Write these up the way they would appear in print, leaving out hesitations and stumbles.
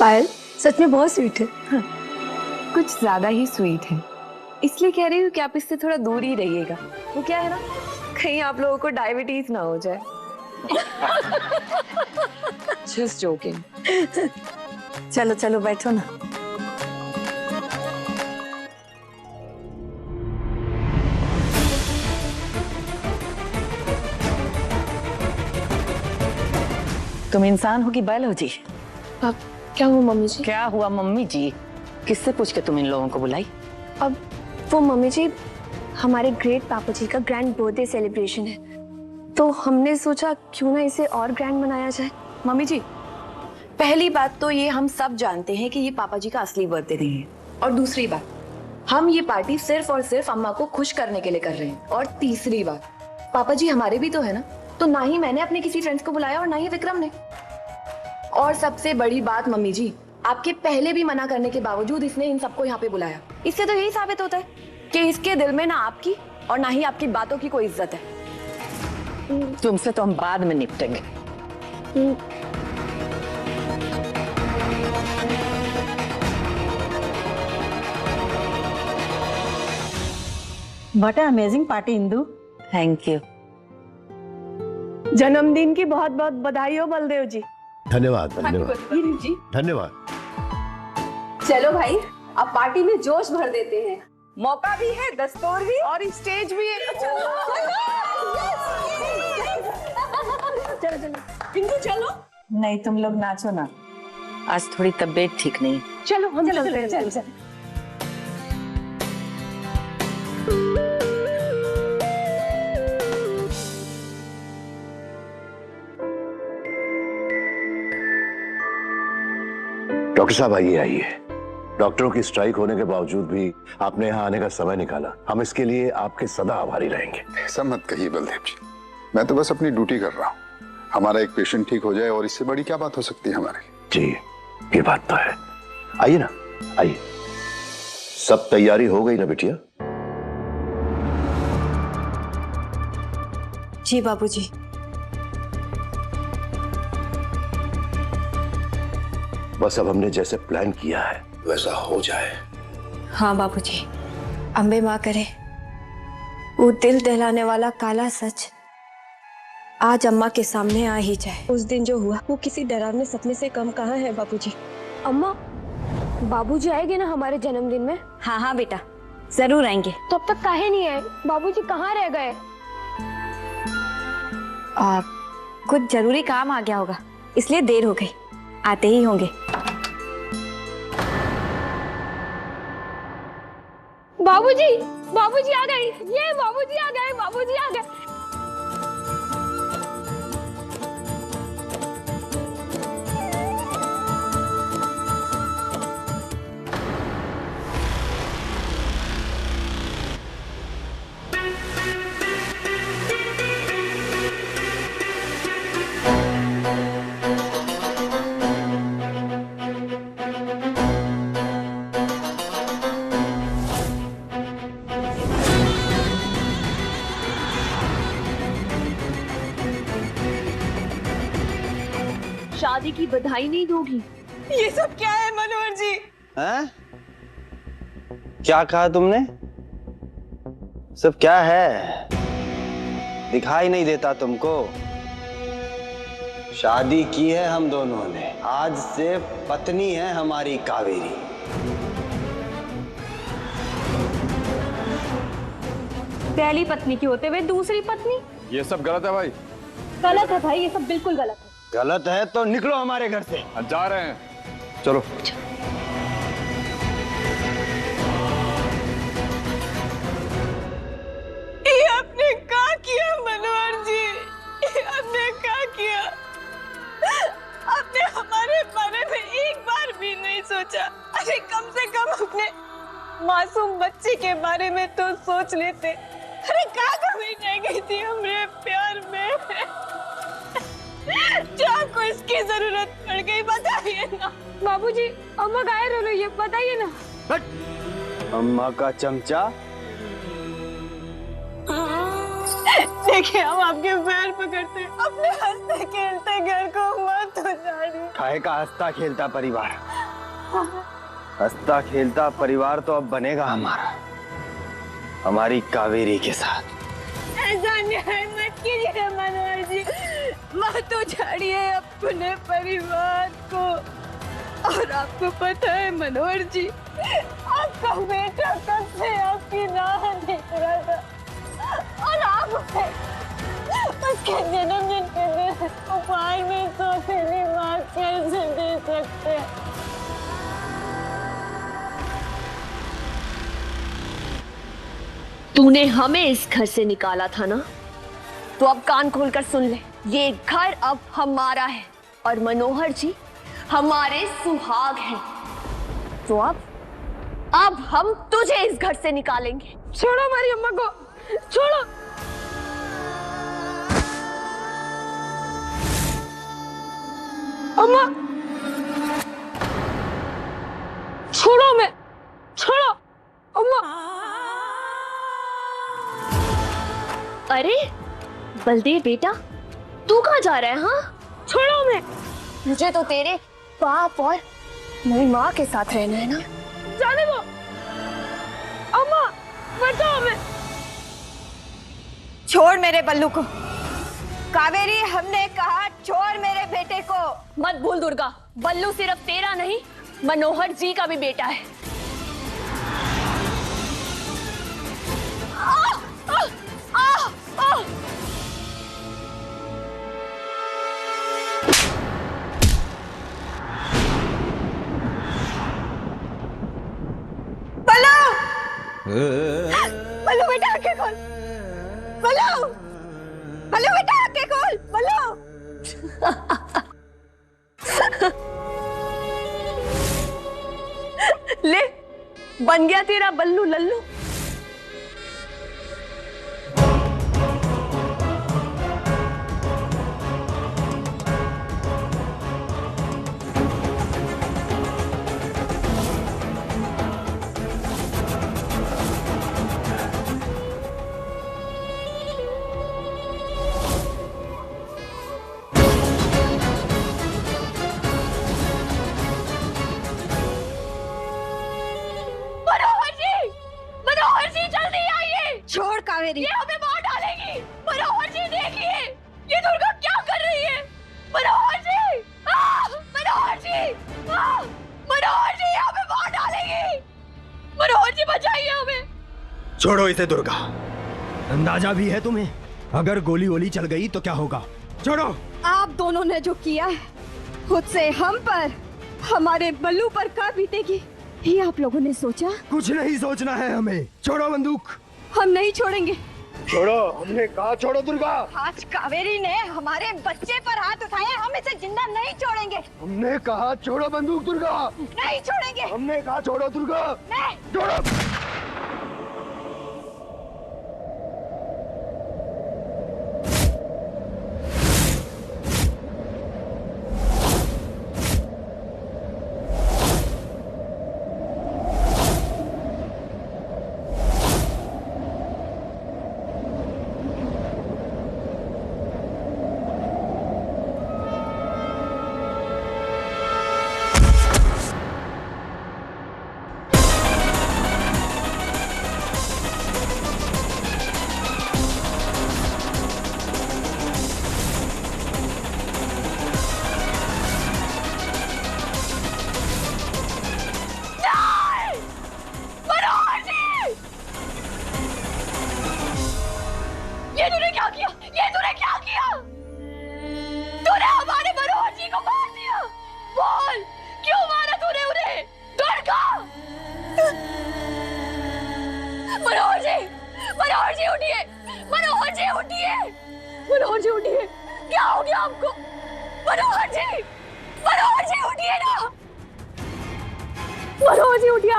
पायल सच में बहुत स्वीट है। हाँ, कुछ ज्यादा ही स्वीट है, इसलिए कह रही हूँ कि आप इससे थोड़ा दूर ही रहिएगा। वो क्या है ना, कहीं आप लोगों को डायबिटीज ना हो जाए। Just joking. चलो चलो बैठो ना। तुम इंसान हो कि बैल हो जी? अब क्या हुआ मम्मी जी? क्या हुआ मम्मी जी? किससे पूछ के तुम इन लोगों को बुलाई? अब वो मम्मी जी, हमारे ग्रेट पापा जी का ग्रैंड बर्थडे सेलिब्रेशन है, तो हमने सोचा क्यों ना इसे और ग्रैंड मनाया जाए। मम्मी जी, पहली बात तो ये हम सब जानते हैं कि ये पापा जी का असली बर्थडे नहीं है, और दूसरी बात, हम ये पार्टी सिर्फ और सिर्फ अम्मा को खुश करने के लिए कर रहे हैं, और तीसरी बात, पापा जी हमारे भी तो है ना, तो ना ही मैंने अपने किसी फ्रेंड्स को बुलाया और ना ही विक्रम ने। और सबसे बड़ी बात मम्मी जी, आपके पहले भी मना करने के बावजूद इसने इन सबको यहाँ पे बुलाया। इससे तो यही साबित होता है कि इसके दिल में ना आपकी और ना ही आपकी बातों की कोई इज्जत है। तुमसे तो हम बाद में निपटेंगे। What a amazing party Indu. Thank you. जन्मदिन की बहुत बहुत बधाई हो बलदेव जी। धन्यवाद धन्यवाद जी, धन्यवाद। चलो भाई, अब पार्टी में जोश भर देते हैं। मौका भी है, दस्तूर भी और स्टेज भी है। चलो चलो बिंदु चलो। नहीं, तुम लोग नाचो ना, आज थोड़ी तबीयत ठीक नहीं। चलो हम चलो चलते हैं। चलो चलो। डॉक्टर साहब आइए आइए। डॉक्टरों की स्ट्राइक होने के बावजूद भी आपने यहाँ आने का समय निकाला, हम इसके लिए आपके सदा आभारी रहेंगे। ऐसा मत कहिए बलदेव जी, मैं तो बस अपनी ड्यूटी कर रहा हूँ। हमारा एक पेशेंट ठीक हो जाए और इससे बड़ी क्या बात हो सकती है हमारे लिए। जी ये बात तो है। आइए ना आइए। सब तैयारी हो गई ना बिटिया? जी बाबूजी। बस अब हमने जैसे प्लान किया है वैसा हो जाए। हाँ बाबूजी, अम्बे माँ करे वो दिल दहलाने वाला काला सच आज अम्मा के सामने आ ही जाए। उस दिन जो हुआ वो किसी डरावने सपने से कम कहाँ है बाबूजी। अम्मा, बाबूजी आएंगे ना हमारे जन्मदिन में? हाँ हाँ बेटा, जरूर आएंगे। तो अब तक काहे नहीं आए? बाबूजी कहाँ रह गए? कुछ जरूरी काम आ गया होगा, इसलिए देर हो गई। आते ही होंगे। बाबूजी, बाबूजी आ गए। ये बाबूजी आ गए, बाबूजी आ गए। शादी की बधाई नहीं दोगी? ये सब क्या है मनोहर जी? हैं? क्या कहा तुमने? सब क्या है? दिखाई नहीं देता तुमको? शादी की है हम दोनों ने, आज से पत्नी है हमारी कावेरी। पहली पत्नी की होते हुए दूसरी पत्नी? ये सब गलत है भाई। गलत है भाई, ये सब बिल्कुल गलत है। गलत है तो निकलो हमारे घर से। जा रहे हैं, चलो। ये आपने क्या किया मनोहर जी? ये आपने क्या किया? आपने हमारे बारे में एक बार भी नहीं सोचा। अरे कम से कम अपने मासूम बच्चे के बारे में तो सोच लेते। अरे क्या कमी रह गई थी हमारे प्यार में जो आपको इसकी जरूरत पड़ गई? बताइए ना। बाबूजी, अम्मा गायब हो रही है, बताइए ना। अम्मा का चमचा। देखिए, हम आपके पैर पकड़ते हैं। अपने हंसते खेलते घर को मत उजाड़िए। काहे का हंसता खेलता परिवार। हंसता खेलता परिवार तो अब बनेगा हमारा, हमारी कावेरी के साथ। ऐसा न्याय मत कीजिए मनोहर जी, मत उछाड़िए अपने परिवार को। और आपको पता है मनोहर जी, आपका बेटा कब से आपकी राह देख रहा था, और आप उसके जन्मदिन के दिन उपहार में सौतेली माँ कैसे दे सकते हैं? तूने हमें इस घर से निकाला था ना, तो अब कान खोलकर सुन ले, ये घर अब हमारा है और मनोहर जी हमारे सुहाग हैं। तो अब हम तुझे इस घर से निकालेंगे। छोड़ो हमारी अम्मा को, छोड़ो। अम्मा, छोड़ो, मैं छोड़ो अम्मा। अरे बलदेव बेटा, तू कहाँ जा रहा है? हाँ, छोड़ो, मैं मुझे तो तेरे बाप और मेरी माँ के साथ रहना है ना। जाने दो अम्मा, बचाओ मैं। छोड़ मेरे बल्लू को। कावेरी, हमने कहा छोड़ मेरे बेटे को। मत भूल दुर्गा, बल्लू सिर्फ तेरा नहीं, मनोहर जी का भी बेटा है। बल्लू बेटा आंखें खोल। बल्लू, बल्लू बेटा आंखें खोल। बल्लू। ले, बन गया तेरा बल्लू लल्लू। छोड़ कावेरी, ये हमें मार डालेगी। मनोहर जी देखिए, ये दुर्गा क्या कर रही है। मनोहर जी, मनोहर जी, मनोहर जी हमें मार डालेगी। मनोहर जी बचाइए हमें। छोड़ो इसे दुर्गा, अंदाजा भी है तुम्हें? अगर गोली वोली चल गई तो क्या होगा? छोड़ो। आप दोनों ने जो किया है, खुद से हम पर, हमारे बल्लू पर क्या बीतेगी, ये आप लोगों ने सोचा? कुछ नहीं सोचना है हमें। छोड़ो बंदूक। हम नहीं छोड़ेंगे। छोड़ो, हमने कहा छोड़ो दुर्गा। आज कावेरी ने हमारे बच्चे पर हाथ उठाया, हम इसे जिंदा नहीं छोड़ेंगे। हमने कहा छोड़ो बंदूक दुर्गा। नहीं छोड़ेंगे। हमने कहा छोड़ो दुर्गा। नहीं। छोड़ो। ये तूने क्या किया? ये तूने क्या किया? तूने हमारे मनोहर जी को मार दिया। बोल, क्यों मारा तूने उन्हें? दुर्गा! मनोहर जी, मनोहर जी उठिए, मनोहर जी उठिए, मनोहर जी उठिए। क्या हो गया आपको? मनोहर जी, मनोहर जी उठिए ना। मनोहर जी उठिए,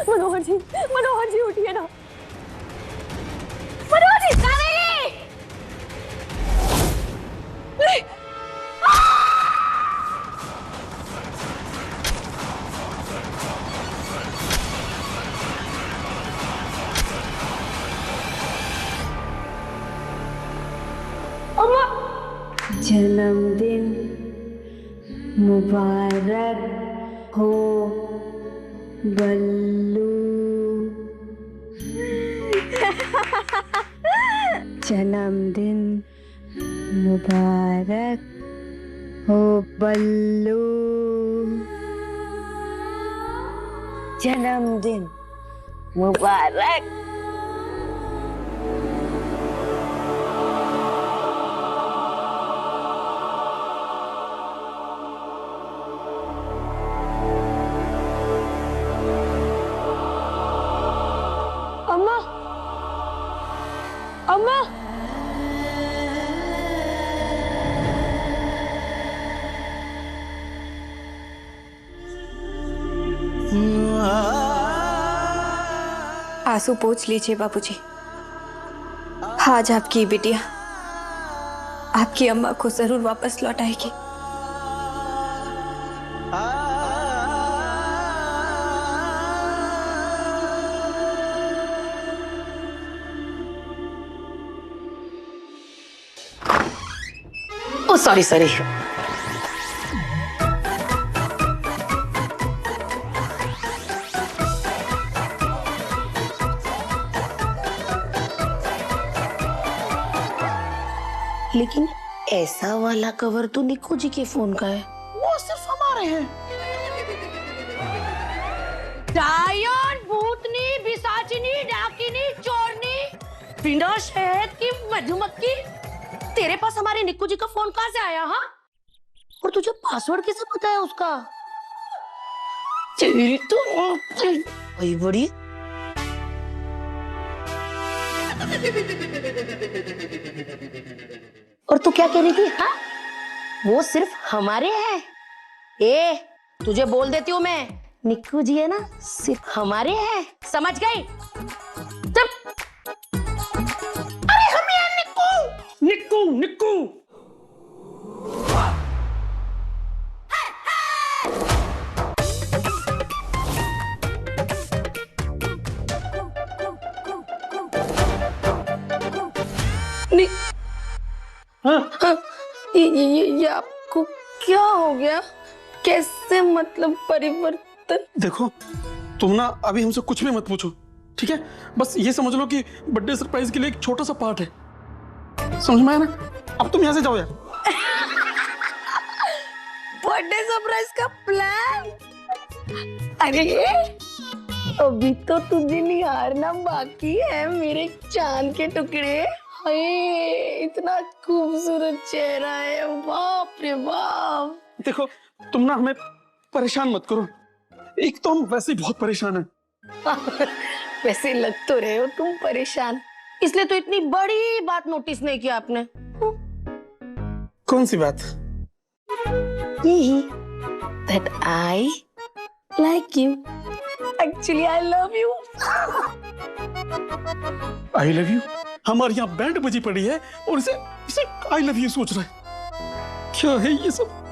मनोहर जी, मनोहर जी उठिए ना। मनोहर जी, कावेरी! जन्मदिन मुबारक हो बल्लू जन्मदिन मुबारक हो बल्लू, जन्मदिन मुबारक। अम्मा, अम्मा, आंसू पोंछ लीजिए बाबूजी। आज आपकी बिटिया आपकी अम्मा को जरूर वापस लौटाएगी। ओ सॉरी सॉरी। लेकिन ऐसा वाला कवर तो निक्कू जी के फोन का है, वो सिर्फ हमारे हैं। डायन, भूतनी, पिशाचिनी, डाकिनी, चोरनी, बिना शहद की मधुमक्खी, तेरे पास हमारे निक्कू जी का फोन कहाँ से आया? हाँ, और तुझे पासवर्ड कैसे पता है उसका? तेरी तो वही बड़ी। और तू क्या कह रही थी? हाँ, वो सिर्फ हमारे हैं। ए, तुझे बोल देती हूँ मैं, निक्कू जी है ना, सिर्फ हमारे हैं, समझ गई? चुप। अरे हम हैं निक्कू, निक्कू, निक्कू। ये आपको क्या हो गया? कैसे मतलब परिवर्तन? देखो, तुम ना अभी हमसे कुछ भी मत पूछो, ठीक है? बस ये समझ लो कि बर्थडे सरप्राइज के लिए एक छोटा सा पार्ट है। समझ में आया ना? अब तुम यहाँ से जाओ यार। बर्थडे सरप्राइज का प्लान? अरे अभी तो तुझे निहारना बाकी है मेरे चांद के टुकड़े। हाय, इतना खूबसूरत चेहरा है, बाप रे बाप। देखो, तुम ना हमें परेशान मत करो, एक तो हम वैसे ही बहुत परेशान हैं। वैसे लग तो रहे हो तुम परेशान, इसलिए तो इतनी बड़ी बात नोटिस नहीं किया आपने। कौन सी बात? यही, that I like you. Actually, I love you. I love you? हमारे यहाँ बैंड बजी पड़ी है और इसे आई लव यू सोच रहा है। क्या है ये सब?